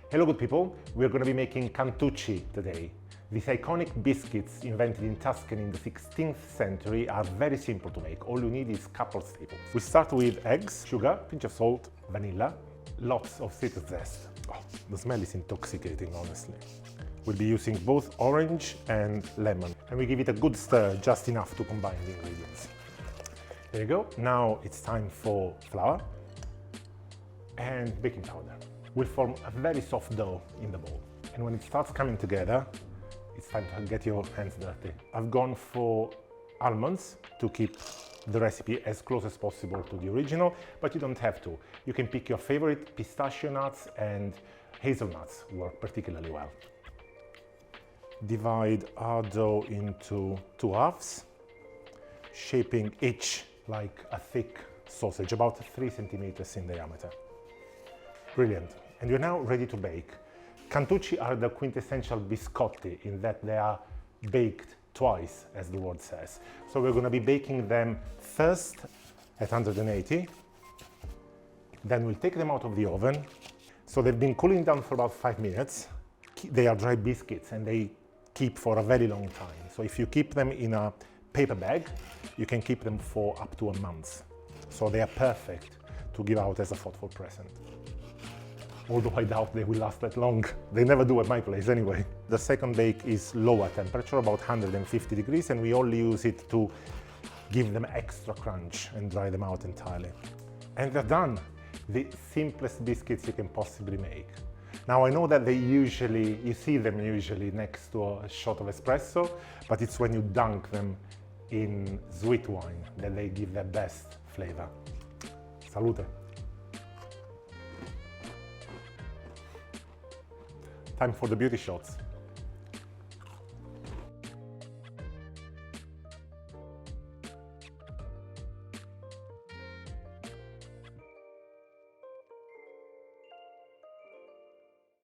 Hello good people, we're going to be making Cantucci today. These iconic biscuits invented in Tuscan in the 16th century are very simple to make. All you need is a couple of staples. We start with eggs, sugar, pinch of salt, vanilla, lots of citrus zest. Oh, the smell is intoxicating, honestly. We'll be using both orange and lemon. And we give it a good stir, just enough to combine the ingredients. There you go. Now it's time for flour and baking powder. We'll form a very soft dough in the bowl. And when it starts coming together, it's time to get your hands dirty. I've gone for almonds to keep the recipe as close as possible to the original, but you don't have to. You can pick your favorite. Pistachio nuts and hazelnuts work particularly well. Divide our dough into two halves, shaping each like a thick sausage, about 3 centimeters in diameter. Brilliant. And you're now ready to bake. Cantucci are the quintessential biscotti in that they are baked twice, as the word says. So we're going to be baking them first at 180. Then we'll take them out of the oven. So they've been cooling down for about 5 minutes. They are dry biscuits and they keep for a very long time. So if you keep them in a paper bag, you can keep them for up to a month. So they are perfect to give out as a thoughtful present. Although I doubt they will last that long. They never do at my place anyway. The second bake is lower temperature, about 150 degrees, and we only use it to give them extra crunch and dry them out entirely. And they're done. The simplest biscuits you can possibly make. Now I know that you see them usually next to a shot of espresso, but it's when you dunk them in sweet wine that they give their best flavor. Salute! Time for the beauty shots.